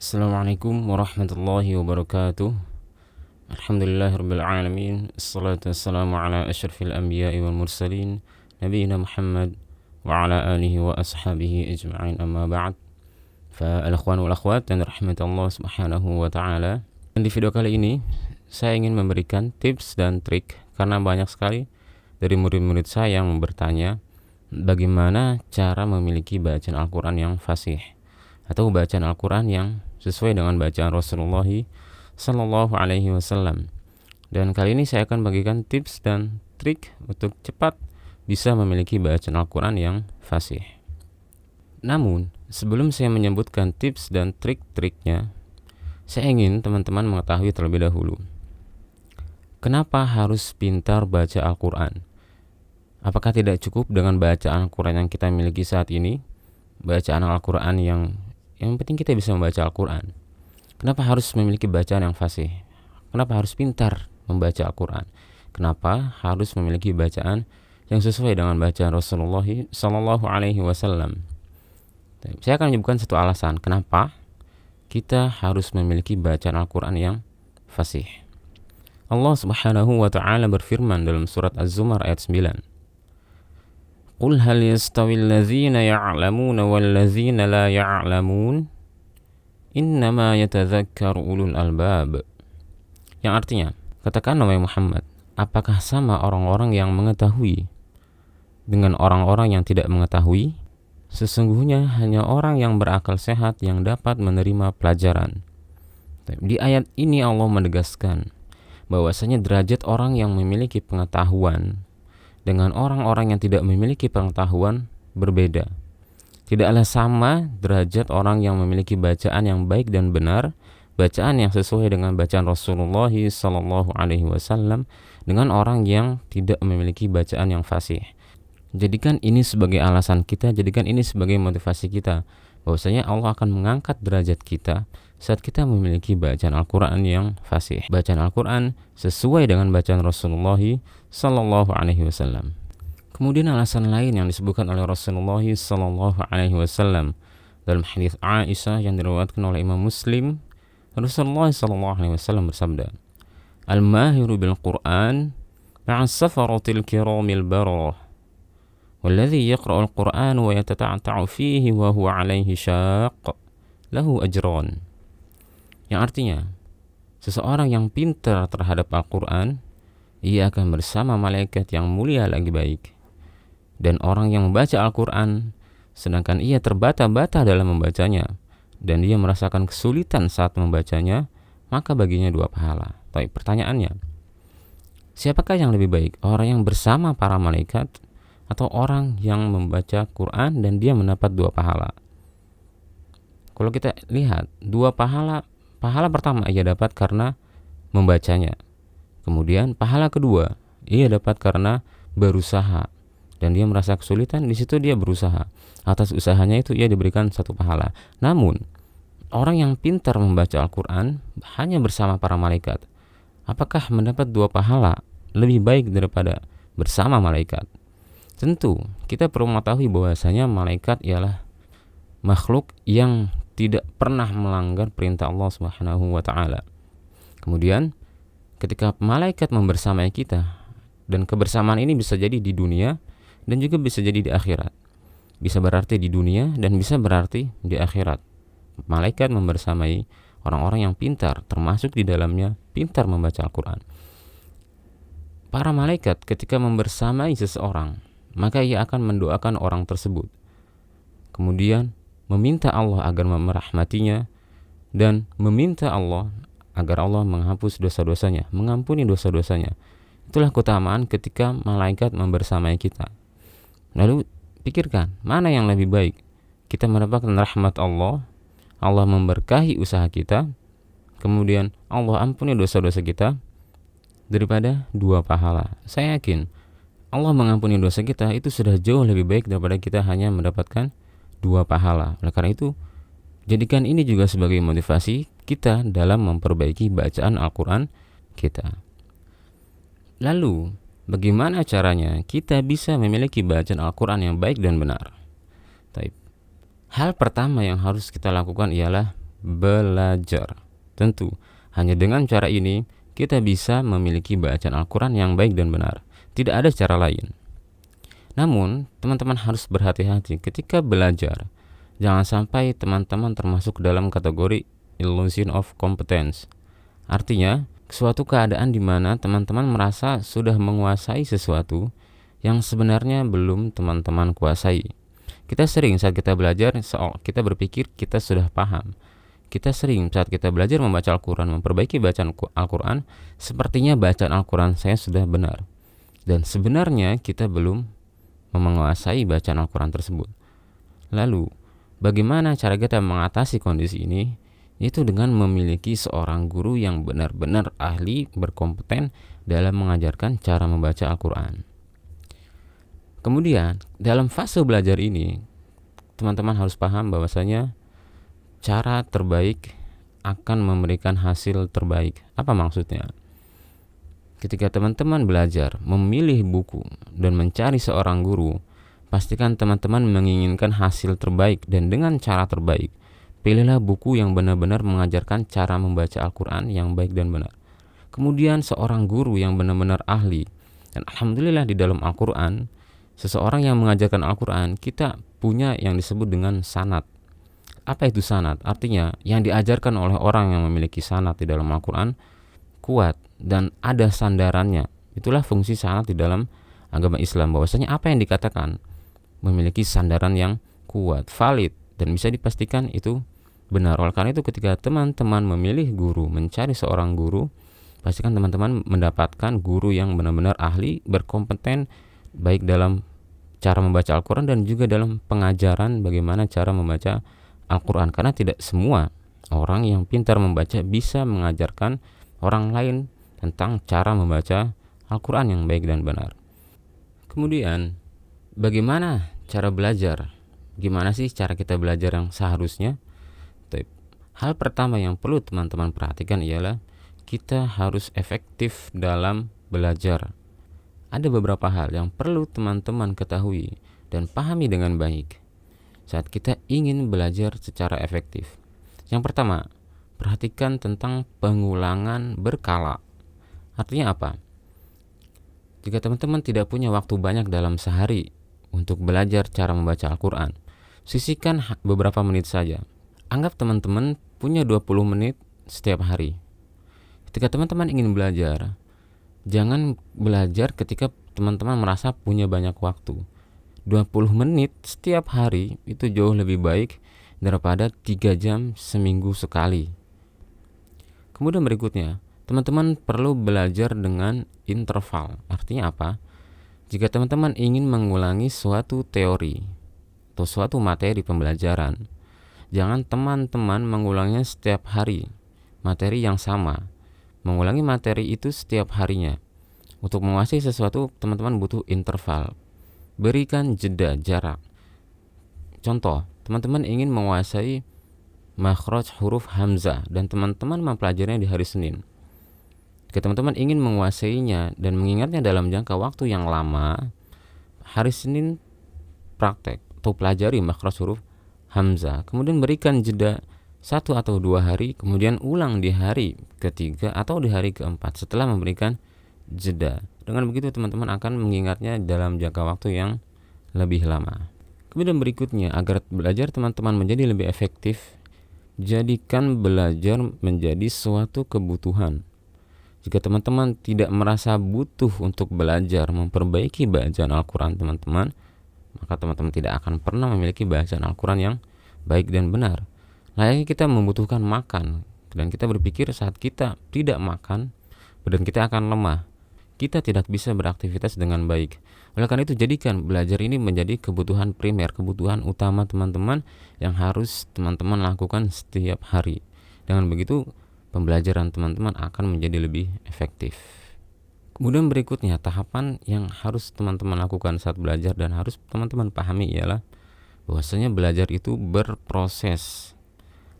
Assalamualaikum warahmatullahi wabarakatuh. Alhamdulillahirabbil alamin. Assalatu wassalamu ala asyrafil anbiya'i wal mursalin nabiyina Muhammad wa ala alihi wa ashabihi ajma'in, amma ba'd. Al-ikhwan wal akhwat dan rahmatullah subhanahu wa ta'ala. Dan di video kali ini saya ingin memberikan tips dan trik karena banyak sekali dari murid-murid saya yang bertanya bagaimana cara memiliki bacaan Al-Quran yang fasih atau bacaan Al-Quran yang sesuai dengan bacaan Rasulullah Sallallahu Alaihi Wasallam. Dan kali ini saya akan bagikan tips dan trik untuk cepat bisa memiliki bacaan Al-Quran yang fasih. Namun, sebelum saya menyebutkan tips dan trik-triknya, saya ingin teman-teman mengetahui terlebih dahulu, kenapa harus pintar baca Al-Quran? Apakah tidak cukup dengan bacaan Al-Quran yang kita miliki saat ini? Bacaan Al-Quran yang penting kita bisa membaca Al-Quran. Kenapa harus memiliki bacaan yang fasih? Kenapa harus pintar membaca Al-Quran? Kenapa harus memiliki bacaan yang sesuai dengan bacaan Rasulullah Sallallahu Alaihi Wasallam? Saya akan menyebutkan satu alasan kenapa kita harus memiliki bacaan Al-Quran yang fasih. Allah Subhanahu wa Ta'ala berfirman dalam surat Az-Zumar ayat 9. Qul hal yastawil ladzina ya'lamuna wal ladzina la ya'lamun innama yatadzakkaru ulul albab. Yang artinya, katakan wahai Muhammad, apakah sama orang-orang yang mengetahui dengan orang-orang yang tidak mengetahui? Sesungguhnya hanya orang yang berakal sehat yang dapat menerima pelajaran. Di ayat ini Allah menegaskan bahwasanya derajat orang yang memiliki pengetahuan dengan orang-orang yang tidak memiliki pengetahuan berbeda. Tidaklah sama derajat orang yang memiliki bacaan yang baik dan benar, bacaan yang sesuai dengan bacaan Rasulullah Sallallahu Alaihi Wasallam, dengan orang yang tidak memiliki bacaan yang fasih. Jadikan ini sebagai alasan kita, jadikan ini sebagai motivasi kita, bahwasanya Allah akan mengangkat derajat kita saat kita memiliki bacaan Al-Quran yang fasih, bacaan Al-Quran sesuai dengan bacaan Rasulullah Sallallahu Alaihi Wasallam. Kemudian alasan lain yang disebutkan oleh Rasulullah Sallallahu Alaihi Wasallam dalam hadis Aisyah yang diriwayatkan oleh Imam Muslim, Rasulullah Sallallahu Alaihi Wasallam bersabda, "Al-mahiru bil Quran ma'as safaratil kiramil bararah, walladzi yaqra'ul Quran wa yatata'ta'u fihi wa huwa 'alaihi syaq, lahu ajran." Yang artinya, seseorang yang pintar terhadap Al-Quran, ia akan bersama malaikat yang mulia lagi baik. Dan orang yang membaca Al-Quran, sedangkan ia terbata-bata dalam membacanya, dan dia merasakan kesulitan saat membacanya, maka baginya 2 pahala. Tapi pertanyaannya, siapakah yang lebih baik? Orang yang bersama para malaikat, atau orang yang membaca Quran dan dia mendapat 2 pahala? Kalau kita lihat, 2 pahala pertama ia dapat karena membacanya. Kemudian pahala kedua ia dapat karena berusaha dan dia merasa kesulitan, di situ dia berusaha. Atas usahanya itu ia diberikan 1 pahala. Namun orang yang pintar membaca Al-Quran hanya bersama para malaikat, apakah mendapat 2 pahala lebih baik daripada bersama malaikat? Tentu kita perlu mengetahui bahwasanya malaikat ialah makhluk yang tidak pernah melanggar perintah Allah Subhanahu wa Ta'ala. Kemudian ketika malaikat membersamai kita, dan kebersamaan ini bisa jadi di dunia dan juga bisa jadi di akhirat. Bisa berarti di dunia dan bisa berarti di akhirat. Malaikat membersamai orang-orang yang pintar, termasuk di dalamnya pintar membaca Al-Quran. Para malaikat ketika membersamai seseorang, maka ia akan mendoakan orang tersebut, kemudian meminta Allah agar merahmatinya, dan meminta Allah agar Allah menghapus dosa-dosanya, mengampuni dosa-dosanya. Itulah keutamaan ketika malaikat membersamai kita. Lalu pikirkan, mana yang lebih baik? Kita mendapatkan rahmat Allah, Allah memberkahi usaha kita, kemudian Allah ampuni dosa-dosa kita, daripada 2 pahala. Saya yakin Allah mengampuni dosa kita itu sudah jauh lebih baik daripada kita hanya mendapatkan 2 pahala. Oleh karena itu, jadikan ini juga sebagai motivasi kita dalam memperbaiki bacaan Al-Quran kita. Lalu, bagaimana caranya kita bisa memiliki bacaan Al-Quran yang baik dan benar? Hal pertama yang harus kita lakukan ialah belajar. Tentu, hanya dengan cara ini kita bisa memiliki bacaan Al-Quran yang baik dan benar. Tidak ada cara lain. Namun, teman-teman harus berhati-hati ketika belajar. Jangan sampai teman-teman termasuk dalam kategori illusion of competence. Artinya, suatu keadaan di mana teman-teman merasa sudah menguasai sesuatu yang sebenarnya belum teman-teman kuasai. Kita sering saat kita belajar, kita berpikir kita sudah paham. Kita sering saat kita belajar membaca Al-Quran, memperbaiki bacaan Al-Quran, sepertinya bacaan Al-Quran saya sudah benar. Dan sebenarnya kita belum menguasai bacaan Al-Quran tersebut. Lalu, bagaimana cara kita mengatasi kondisi ini? Yaitu dengan memiliki seorang guru yang benar-benar ahli, berkompeten dalam mengajarkan cara membaca Al-Quran. Kemudian, dalam fase belajar ini, teman-teman harus paham bahwasanya cara terbaik akan memberikan hasil terbaik. Apa maksudnya? Ketika teman-teman belajar, memilih buku, dan mencari seorang guru, pastikan teman-teman menginginkan hasil terbaik dan dengan cara terbaik. Pilihlah buku yang benar-benar mengajarkan cara membaca Al-Quran yang baik dan benar. Kemudian seorang guru yang benar-benar ahli. Dan alhamdulillah di dalam Al-Quran, seseorang yang mengajarkan Al-Quran, kita punya yang disebut dengan sanad. Apa itu sanad? Artinya, yang diajarkan oleh orang yang memiliki sanad di dalam Al-Quran kuat dan ada sandarannya. Itulah fungsi sanad di dalam agama Islam, bahwasanya apa yang dikatakan memiliki sandaran yang kuat, valid, dan bisa dipastikan itu benar. Oleh karena itu ketika teman-teman memilih guru, mencari seorang guru, pastikan teman-teman mendapatkan guru yang benar-benar ahli, berkompeten, baik dalam cara membaca Al-Quran dan juga dalam pengajaran bagaimana cara membaca Al-Quran. Karena tidak semua orang yang pintar membaca bisa mengajarkan orang lain tentang cara membaca Al-Quran yang baik dan benar. Kemudian, bagaimana cara belajar? Gimana sih cara kita belajar yang seharusnya? Hal pertama yang perlu teman-teman perhatikan ialah kita harus efektif dalam belajar. Ada beberapa hal yang perlu teman-teman ketahui dan pahami dengan baik saat kita ingin belajar secara efektif. Yang pertama, perhatikan tentang pengulangan berkala. Artinya apa? Jika teman-teman tidak punya waktu banyak dalam sehari untuk belajar cara membaca Al-Quran, sisihkan beberapa menit saja. Anggap teman-teman punya 20 menit setiap hari. Ketika teman-teman ingin belajar, jangan belajar ketika teman-teman merasa punya banyak waktu. 20 menit setiap hari itu jauh lebih baik daripada 3 jam seminggu sekali. Kemudian berikutnya, teman-teman perlu belajar dengan interval. Artinya apa? Jika teman-teman ingin mengulangi suatu teori atau suatu materi pembelajaran, jangan teman-teman mengulanginya setiap hari materi yang sama. Mengulangi materi itu setiap harinya. Untuk menguasai sesuatu, teman-teman butuh interval. Berikan jeda, jarak. Contoh, teman-teman ingin menguasai makhraj huruf hamzah dan teman-teman mempelajarinya di hari Senin. Jika teman-teman ingin menguasainya dan mengingatnya dalam jangka waktu yang lama, hari Senin praktek atau pelajari makhraj huruf hamzah. Kemudian berikan jeda 1 atau 2 hari, kemudian ulang di hari ketiga atau di hari keempat setelah memberikan jeda. Dengan begitu teman-teman akan mengingatnya dalam jangka waktu yang lebih lama. Kemudian berikutnya, agar belajar teman-teman menjadi lebih efektif, jadikan belajar menjadi suatu kebutuhan. Jika teman-teman tidak merasa butuh untuk belajar memperbaiki bacaan Al-Quran teman-teman, maka teman-teman tidak akan pernah memiliki bacaan Al-Quran yang baik dan benar. Layaknya kita membutuhkan makan, dan kita berpikir saat kita tidak makan, badan kita akan lemah. Kita tidak bisa beraktivitas dengan baik. Oleh karena itu, jadikan belajar ini menjadi kebutuhan primer, kebutuhan utama teman-teman yang harus teman-teman lakukan setiap hari. Dengan begitu, pembelajaran teman-teman akan menjadi lebih efektif. Kemudian berikutnya, tahapan yang harus teman-teman lakukan saat belajar dan harus teman-teman pahami ialah bahwasanya belajar itu berproses.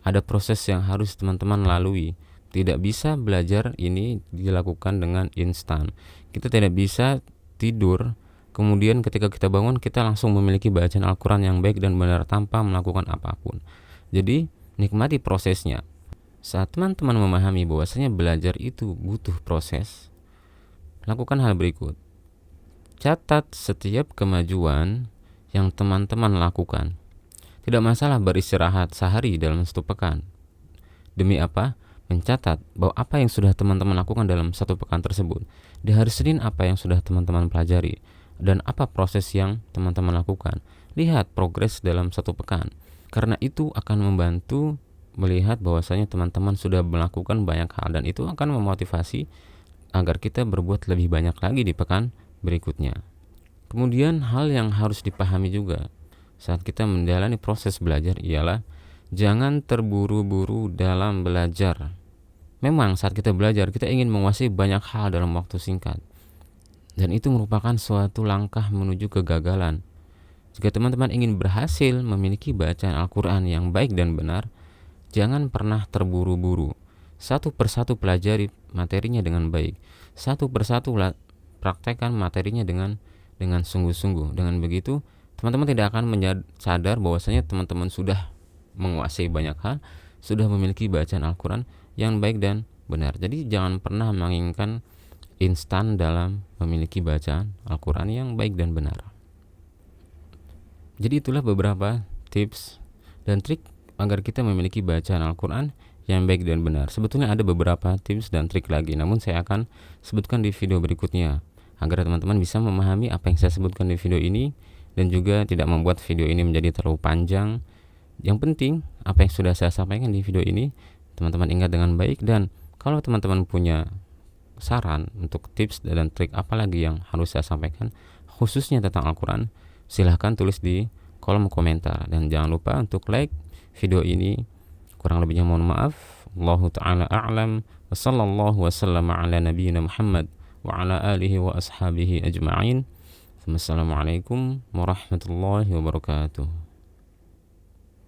Ada proses yang harus teman-teman lalui. Tidak bisa belajar ini dilakukan dengan instan. Kita tidak bisa tidur, kemudian ketika kita bangun kita langsung memiliki bacaan Al-Quran yang baik dan benar tanpa melakukan apapun. Jadi nikmati prosesnya. Saat teman-teman memahami bahwasanya belajar itu butuh proses, lakukan hal berikut. Catat setiap kemajuan yang teman-teman lakukan. Tidak masalah beristirahat sehari dalam 1 pekan. Demi apa? Mencatat bahwa apa yang sudah teman-teman lakukan dalam 1 pekan tersebut. Di hari Senin apa yang sudah teman-teman pelajari dan apa proses yang teman-teman lakukan. Lihat progres dalam 1 pekan. Karena itu akan membantu melihat bahwasanya teman-teman sudah melakukan banyak hal, dan itu akan memotivasi agar kita berbuat lebih banyak lagi di pekan berikutnya. Kemudian hal yang harus dipahami juga saat kita menjalani proses belajar ialah jangan terburu-buru dalam belajar. Memang saat kita belajar kita ingin menguasai banyak hal dalam waktu singkat, dan itu merupakan suatu langkah menuju kegagalan. Jika teman-teman ingin berhasil memiliki bacaan Al-Quran yang baik dan benar, jangan pernah terburu-buru. Satu persatu pelajari materinya dengan baik. Satu persatu praktekkan materinya dengan sungguh-sungguh. Dengan begitu, teman-teman tidak akan sadar bahwasanya teman-teman sudah menguasai banyak hal, sudah memiliki bacaan Al-Quran yang baik dan benar. Jadi jangan pernah menginginkan instan dalam memiliki bacaan Al-Quran yang baik dan benar. Jadi itulah beberapa tips dan trik agar kita memiliki bacaan Al-Quran yang baik dan benar. Sebetulnya ada beberapa tips dan trik lagi, namun saya akan sebutkan di video berikutnya agar teman-teman bisa memahami apa yang saya sebutkan di video ini dan juga tidak membuat video ini menjadi terlalu panjang. Yang penting apa yang sudah saya sampaikan di video ini teman-teman ingat dengan baik, dan kalau teman-teman punya saran untuk tips dan trik apa lagi yang harus saya sampaikan khususnya tentang Al-Quran, silahkan tulis di kolom komentar, dan jangan lupa untuk like video ini. Kurang lebihnya mohon maaf. Allahu ta'ala a'lam wa sallallahu wa sallama ala nabiyyina Muhammad wa ala alihi wa ashabihi ajma'in. Wassalamualaikum warahmatullahi wabarakatuh.